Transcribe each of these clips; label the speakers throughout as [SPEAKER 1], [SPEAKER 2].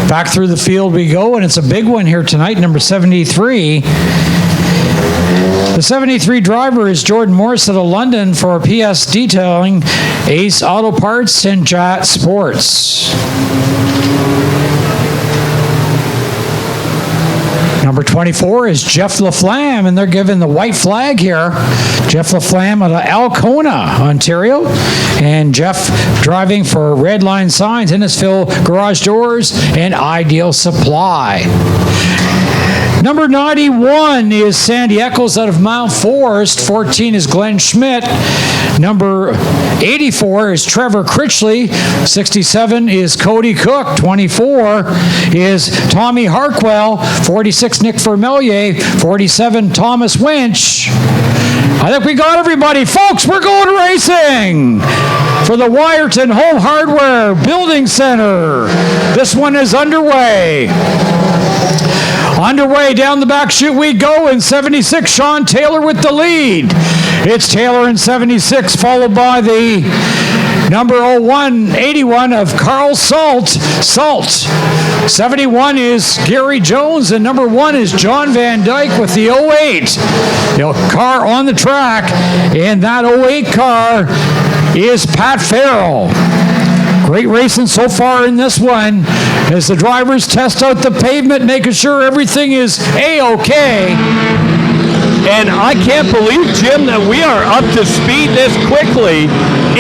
[SPEAKER 1] Back through the field we go, and it's a big one here tonight, number 73. The 73 driver is Jordan Morris out of London for PS Detailing, Ace Auto Parts, and Jat Sports. Number 24 is Jeff LaFlamme, and they're giving the white flag here. Jeff LaFlamme out of Alcona, Ontario. And Jeff driving for Red Line Signs, Innisfil Garage Doors, and Ideal Supply. Number 91 is Sandy Eccles out of Mount Forest. 14 is Glenn Schmidt. Number 84 is Trevor Critchley. 67 is Cody Cook. 24 is Tommy Harkwell. 46 Nick Vermelier. 47 Thomas Winch. I think we got everybody. Folks, we're going racing for the Wyerton Home Hardware Building Center. This one is underway. Underway, down the back chute we go in 76, Sean Taylor with the lead. It's Taylor in 76, followed by the number 81 of Carl Salt. 71 is Gary Jones, and number 1 is John Vandyk with the 08. The car on the track, and that 08 car is Pat Farrow. Great racing so far in this one as the drivers test out the pavement, making sure everything is A-OK.
[SPEAKER 2] And I can't believe, Jim, that we are up to speed this quickly.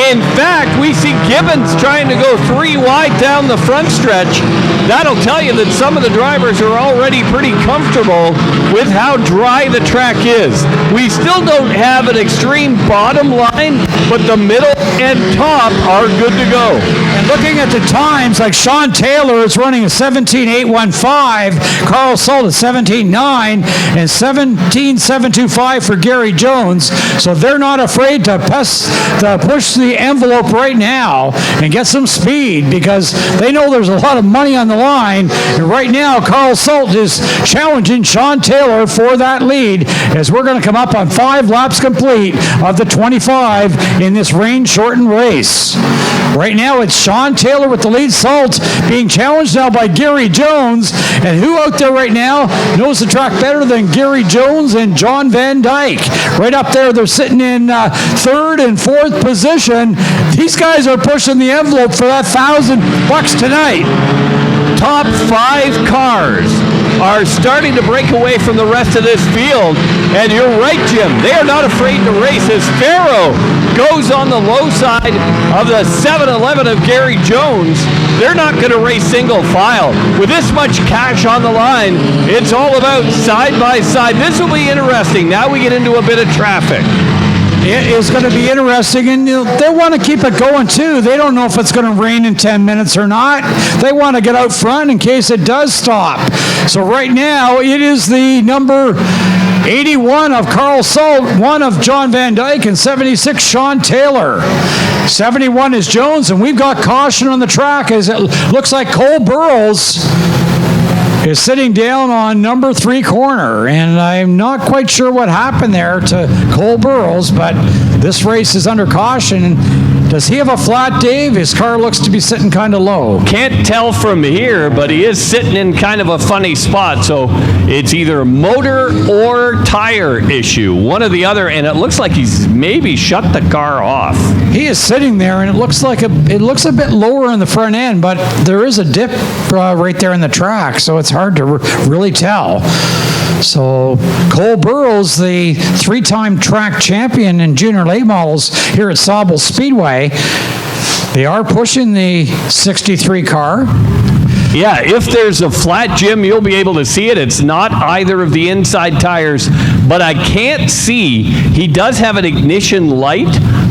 [SPEAKER 2] In fact, we see Gibbons trying to go 3 wide down the front stretch. That'll tell you that some of the drivers are already pretty comfortable with how dry the track is. We still don't have an extreme bottom line, but the middle and top are good to go.
[SPEAKER 1] And looking at the times, like Sean Taylor is running a 17.815, Carl Salt at 17.9, and 17.725 for Gary Jones. So they're not afraid to push the envelope right now and get some speed because they know there's a lot of money on the line. And right now, Carl Salt is challenging Sean Taylor for that lead as we're going to come up on 5 laps complete of the 25 in this rain-shortened race. Right now, it's Sean Taylor with the lead. Salt being challenged now by Gary Jones. And who out there right now knows the track better than Gary Jones and John Vandyk? Right up there, they're sitting in 3rd and 4th position. These guys are pushing the envelope for that $1,000 tonight.
[SPEAKER 2] Top 5 cars are starting to break away from the rest of this field. And you're right, Jim. They are not afraid to race as Farrow goes on the low side of the 7-11 of Gary Jones. They're not going to race single file. With this much cash on the line, it's all about side by side. This will be interesting. Now we get into a bit of traffic.
[SPEAKER 1] It is going to be interesting, and they want to keep it going, too. They don't know if it's going to rain in 10 minutes or not. They want to get out front in case it does stop. So right now, it is the number 81 of Carl Salt, 1 of John Vandyk, and 76 Sean Taylor. 71 is Jones, and we've got caution on the track as it looks like Cole Burrows is sitting down on number 3 corner, and I'm not quite sure what happened there to Cole Burrows, but this race is under caution. Does he have a flat, Dave? His car looks to be sitting kind of low.
[SPEAKER 2] Can't tell from here, but he is sitting in kind of a funny spot, so it's either a motor or tire issue, one or the other, and it looks like he's maybe shut the car off.
[SPEAKER 1] He is sitting there, and it looks a bit lower in the front end, but there is a dip right there in the track, so it's hard to really tell. So Cole Burrows, the 3-time track champion in junior late models here at Sauble Speedway, they are pushing the 63 car.
[SPEAKER 2] Yeah, if there's a flat, Jim, you'll be able to see it. It's not either of the inside tires, but I can't see. He does have an ignition light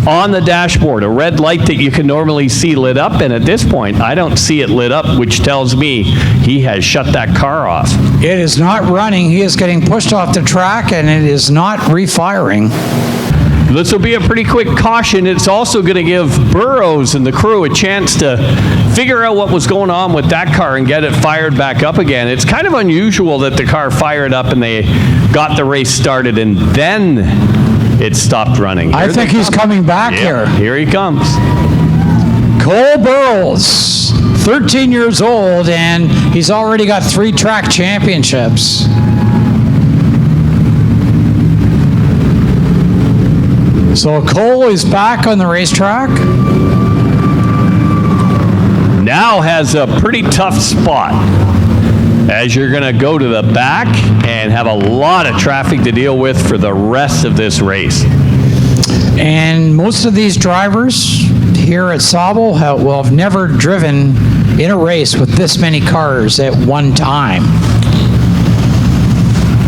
[SPEAKER 2] on the dashboard, a red light that you can normally see lit up, and at this point, I don't see it lit up, which tells me he has shut that car off.
[SPEAKER 1] It is not running. He is getting pushed off the track, and it is not refiring.
[SPEAKER 2] This will be a pretty quick caution. It's also going to give Burrows and the crew a chance to figure out what was going on with that car and get it fired back up again. It's kind of unusual that the car fired up and they got the race started and then it stopped running.
[SPEAKER 1] I think he's coming back here.
[SPEAKER 2] Here he comes.
[SPEAKER 1] Cole Burrows, 13 years old, and he's already got 3 track championships. So Cole is back on the racetrack.
[SPEAKER 2] Now has a pretty tough spot, as you're going to go to the back and have a lot of traffic to deal with for the rest of this race.
[SPEAKER 1] And most of these drivers here at Sauble have never driven in a race with this many cars at one time.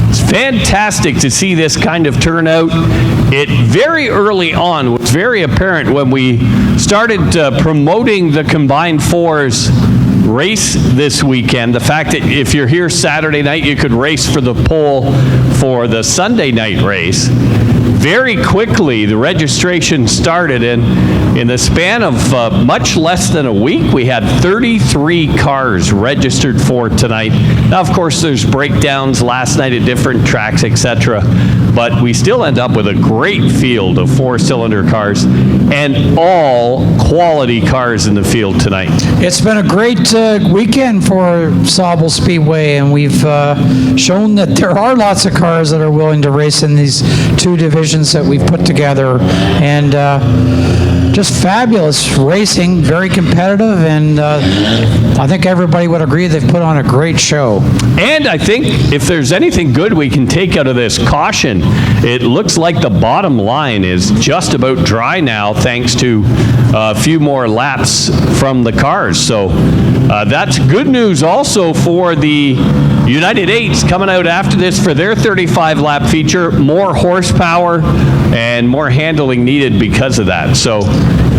[SPEAKER 2] It's fantastic to see this kind of turnout. It very early on was very apparent when we started promoting the combined 4's race this weekend. The fact that if you're here Saturday night, you could race for the pole for the Sunday night race. Very quickly, the registration started, and in the span of much less than a week, we had 33 cars registered for tonight. Now, of course, there's breakdowns last night at different tracks, etc., but we still end up with a great field of 4-cylinder cars and all quality cars in the field tonight.
[SPEAKER 1] It's been a great weekend for Sauble Speedway, and we've shown that there are lots of cars that are willing to race in these 2 divisions that we've put together, and just fabulous racing, very competitive, and I think everybody would agree they've put on a great show.
[SPEAKER 2] And I think if there's anything good we can take out of this caution, it looks like the bottom line is just about dry now, thanks to a few more laps from the cars. So that's good news also for the United 8s coming out after this for their 35-lap feature. More horsepower and more handling needed because of that. So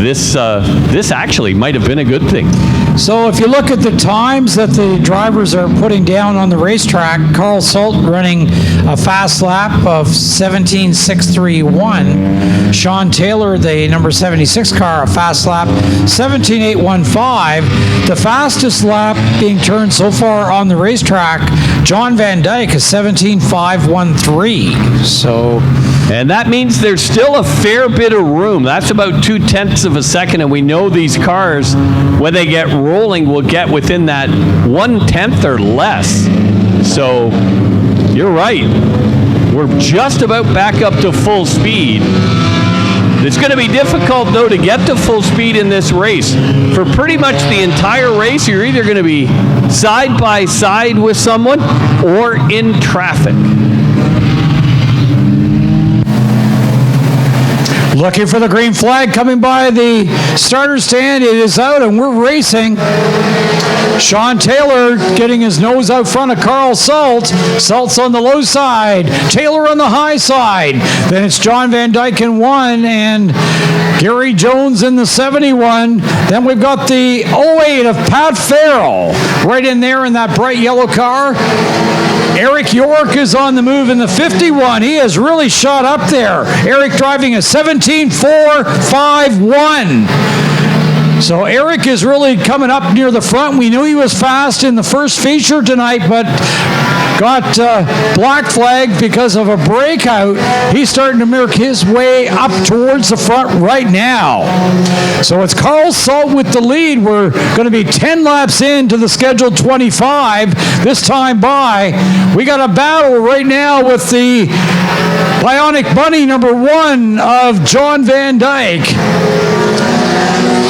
[SPEAKER 2] this actually might have been a good thing.
[SPEAKER 1] So if you look at the times that the drivers are putting down on the racetrack, Carl Salt running a fast lap of 17.631. Sean Taylor, the number 76 car, a fast lap 17.815. The fastest lap being turned so far on the racetrack, John Vandyk, is 17.513. So,
[SPEAKER 2] and that means there's still a fair bit of room. That's about 0.2 of a second, and we know these cars, when they get rolling, will get within that 1/10 or less. So you're right. We're just about back up to full speed. It's going to be difficult, though, to get to full speed in this race. For pretty much the entire race, you're either going to be side by side with someone or in traffic.
[SPEAKER 1] looking for the green flag coming by the starter stand. It is out and we're racing. Sean Taylor getting his nose out front of Carl Salt. Salt's on the low side. Taylor on the high side. Then it's John Vandyk in one and Gary Jones in the 71. Then we've got the 08 of Pat Farrow right in there in that bright yellow car. Eric Yorke is on the move in the 51. He has really shot up there. Eric driving a 17.451. So Eric is really coming up near the front. We knew he was fast in the first feature tonight, but got black flagged because of a breakout. He's starting to make his way up towards the front right now. So it's Carl Salt with the lead. We're going to be 10 laps into the scheduled 25 this time by. We got a battle right now with the Bionic Bunny number 1 of John Vandyk.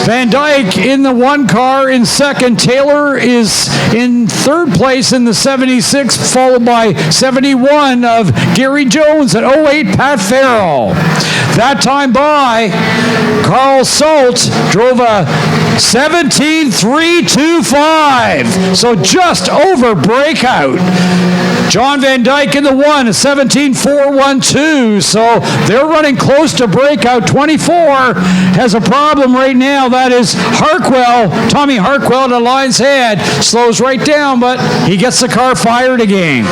[SPEAKER 1] Vandyk in the 1 car in second. Taylor is in third place in the 76, followed by 71 of Gary Jones at 08 Pat Farrow. That time by, Carl Salt drove a 17.325, so just over breakout. John Vandyk in the 1, a 17.412, so they're running close to breakout. 24 has a problem right now. That is Harkwell, Tommy Harkwell at Lion's Head. Slows right down, but he gets the car fired again.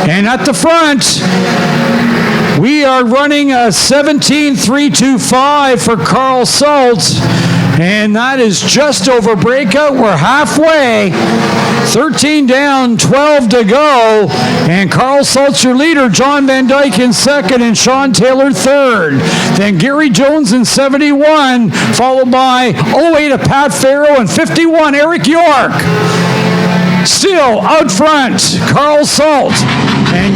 [SPEAKER 1] And at the front, we are running a 17.325 for Carl Salt. And that is just over Breakout. We're halfway. 13 down, 12 to go. And Carl Salt's your leader. John Vandyk in second and Sean Taylor third. Then Gary Jones in 71, followed by 08 of Pat Farrow and 51 Eric Yorke. Still out front, Carl Salt. And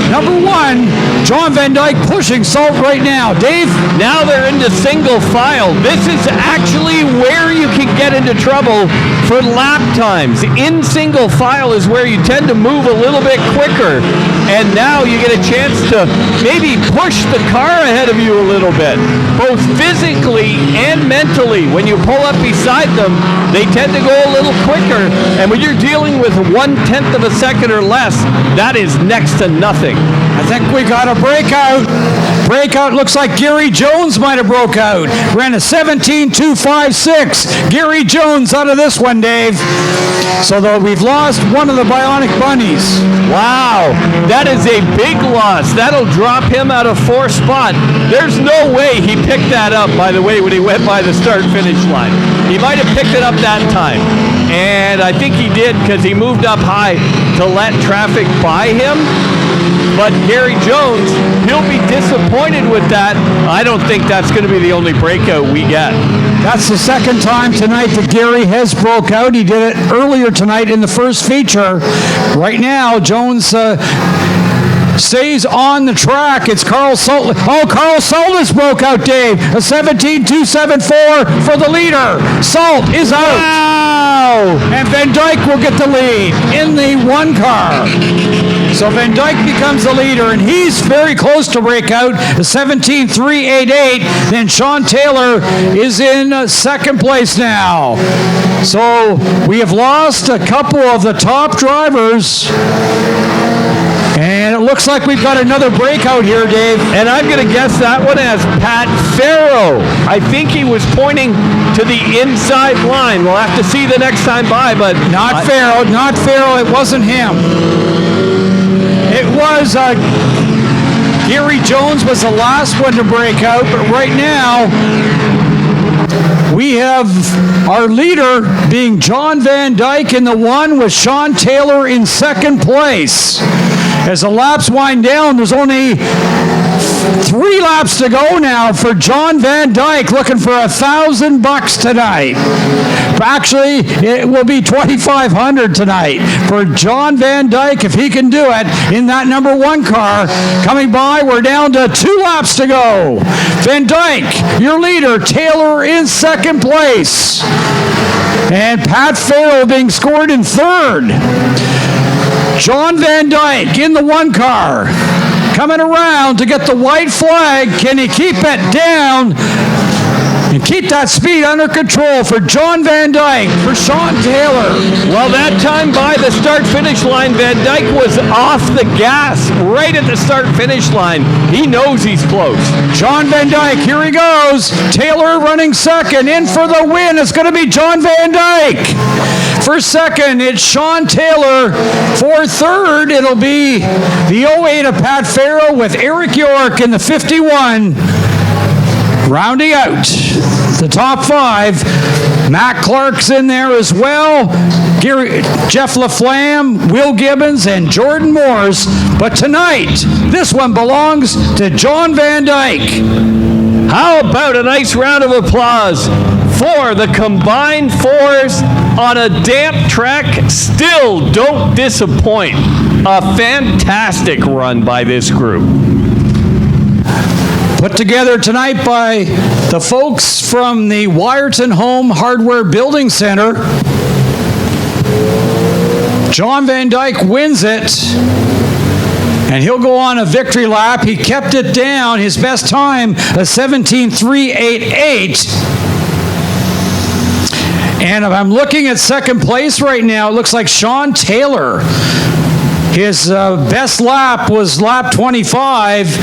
[SPEAKER 1] number one, John Vandyk pushing Salt right now. Dave?
[SPEAKER 2] Now they're into single file. This is actually where you can get into trouble for lap times. In single file is where you tend to move a little bit quicker. And now you get a chance to maybe push the car ahead of you a little bit, both physically and mentally. When you pull up beside them, they tend to go a little quicker. And when you're dealing with 1/10 of a second or less, that is next to nothing.
[SPEAKER 1] I think we got a breakout. Breakout looks like Gary Jones might have broke out. Ran a 17.256. Gary Jones out of this one, Dave. So though we've lost one of the Bionic Bunnies.
[SPEAKER 2] Wow, that is a big loss. That'll drop him out of fourth spot. There's no way he picked that up, by the way, when he went by the start-finish line. He might have picked it up that time. And I think he did because he moved up high to let traffic by him. But Gary Jones, he'll be disappointed with that. I don't think that's going to be the only breakout we get.
[SPEAKER 1] That's the second time tonight that Gary has broke out. He did it earlier tonight in the first feature. Right now, Jones stays on the track. It's Carl Salt. Oh, Carl Salt has broke out, Dave. A 17.274 for the leader. Salt is out. Wow! And Vandyk will get the lead in the one car. So Vandyk becomes the leader, and he's very close to breakout. A 17.388. Then Sean Taylor is in second place now. So we have lost a couple of the top drivers. And it looks like we've got another breakout here, Dave.
[SPEAKER 2] And I'm going to guess that one as Pat Farrow. I think he was pointing to the inside line. We'll have to see the next time by, but...
[SPEAKER 1] Not Farrow. It wasn't him. It was... Gary Jones was the last one to break out, but right now... we have our leader being John Vandyk in the one with Sean Taylor in second place. As the laps wind down, there's only 3 laps to go now for John Vandyk, looking for $1,000 tonight. Actually, it will be $2,500 tonight for John Vandyk if he can do it in that number one car. Coming by, we're down to 2 laps to go. Vandyk, your leader, Taylor in second place. And Pat Farrow being scored in third. John Vandyk in the one car. Coming around to get the white flag. Can he keep it down and keep that speed under control for John Vandyk, for Sean Taylor?
[SPEAKER 2] Well, that time by the start-finish line, Vandyk was off the gas right at the start-finish line. He knows he's close.
[SPEAKER 1] John Vandyk, here he goes. Taylor running second. In for the win. It's going to be John Vandyk. For second, it's Sean Taylor. For third, it'll be the 08 of Pat Farrow with Eric Yorke in the 51. Rounding out the top 5, Matt Clark's in there as well. Jeff LaFlamme, Will Gibbons, and Jordan Morse. But tonight, this one belongs to John Vandyk.
[SPEAKER 2] How about a nice round of applause for the combined 4's on a damp track? Still don't disappoint. A fantastic run by this group.
[SPEAKER 1] Put together tonight by the folks from the Wyerton Home Hardware Building Center. John Vandyk wins it, and he'll go on a victory lap. He kept it down. His best time, a 17.388. And if I'm looking at second place right now, it looks like Sean Taylor. His best lap was lap 25,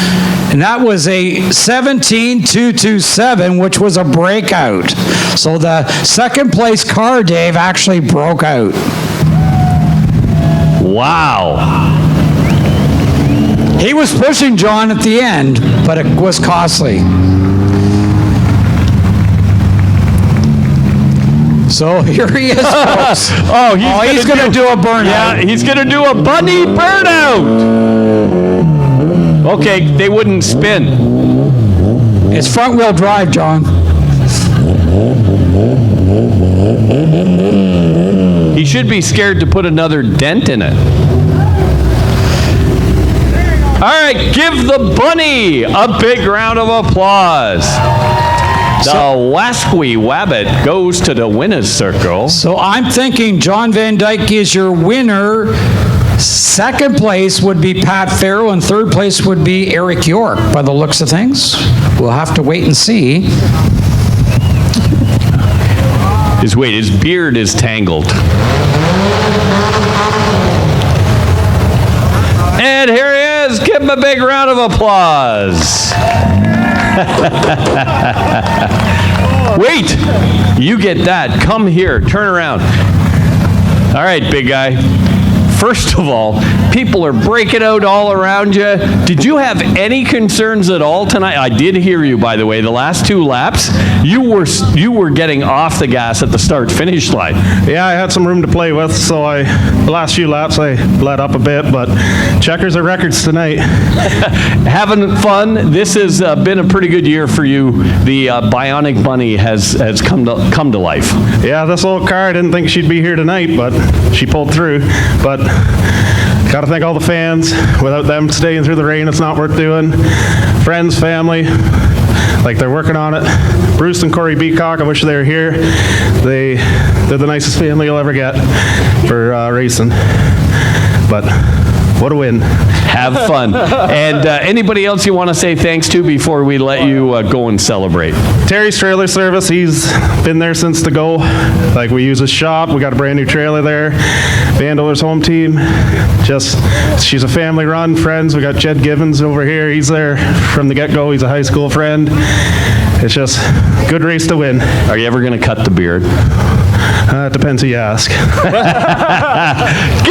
[SPEAKER 1] and that was a 17.227, which was a breakout. So the second place car, Dave, actually broke out.
[SPEAKER 2] Wow.
[SPEAKER 1] He was pushing John at the end, but it was costly. So here he is, folks. He's going to do a burnout.
[SPEAKER 2] Yeah, he's going to do a bunny burnout. Okay, they wouldn't spin.
[SPEAKER 1] It's front-wheel drive, John.
[SPEAKER 2] He should be scared to put another dent in it. All right, give the bunny a big round of applause. The Wasqui Wabbit goes to the winner's circle.
[SPEAKER 1] So I'm thinking John Vandyk is your winner. Second place would be Pat Farrow, and third place would be Eric Yorke, by the looks of things. We'll have to wait and see.
[SPEAKER 2] His beard is tangled. And here he is. Give him a big round of applause. Wait, you get that. Come here. Turn around. All right, big guy. First of all, people are breaking out all around you. Did you have any concerns at all tonight? I did hear you, by the way. The last 2 laps, you were getting off the gas at the start-finish line.
[SPEAKER 3] Yeah, I had some room to play with, so the last few laps I let up a bit, but checkers are records tonight.
[SPEAKER 2] Having fun. This has been a pretty good year for you. The Bionic Bunny has come to life.
[SPEAKER 3] Yeah, this old car, I didn't think she'd be here tonight, but she pulled through. But got to thank all the fans. Without them staying through the rain, it's not worth doing. Friends, family, like they're working on it. Bruce and Corey Beacock, I wish they were here. They're the nicest family you'll ever get for racing. But what a win.
[SPEAKER 2] Have fun. And anybody else you want to say thanks to before we let you go and celebrate?
[SPEAKER 3] Terry's Trailer Service, he's been there since the go. Like, we use his shop, we got a brand new trailer there. Vandaller's home team, she's a family run, friends. We got Jed Givens over here, he's there from the get-go, he's a high school friend. It's just good race to win.
[SPEAKER 2] Are you ever going to cut the beard?
[SPEAKER 3] It depends who you ask.
[SPEAKER 2] Give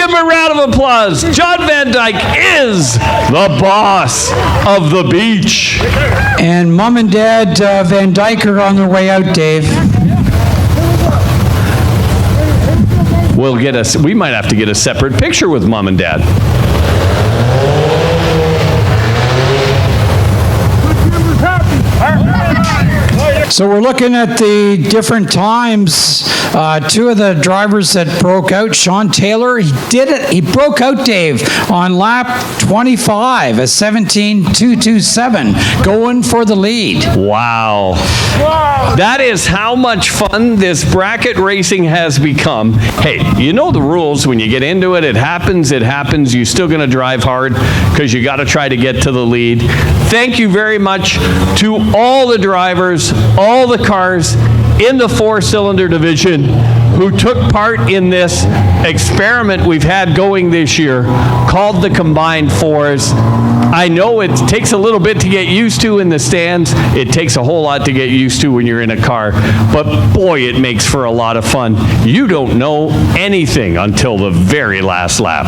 [SPEAKER 2] him a round of applause. John Vandyk is the boss of the beach.
[SPEAKER 1] And Mom and Dad Vandyk are on their way out, Dave.
[SPEAKER 2] We might have to get a separate picture with Mom and Dad.
[SPEAKER 1] So we're looking at the different times. 2 of the drivers that broke out. Sean Taylor, he did it. He broke out, Dave, on lap 25 at 17.227, going for the lead.
[SPEAKER 2] Wow. That is how much fun this bracket racing has become. Hey, you know the rules. When you get into it, it happens. You're still going to drive hard because you got to try to get to the lead. Thank you very much to all the drivers, all the cars in the 4-cylinder division who took part in this experiment we've had going this year called the Combined 4's. I know it takes a little bit to get used to in the stands. It takes a whole lot to get used to when you're in a car. But boy, it makes for a lot of fun. You don't know anything until the very last lap.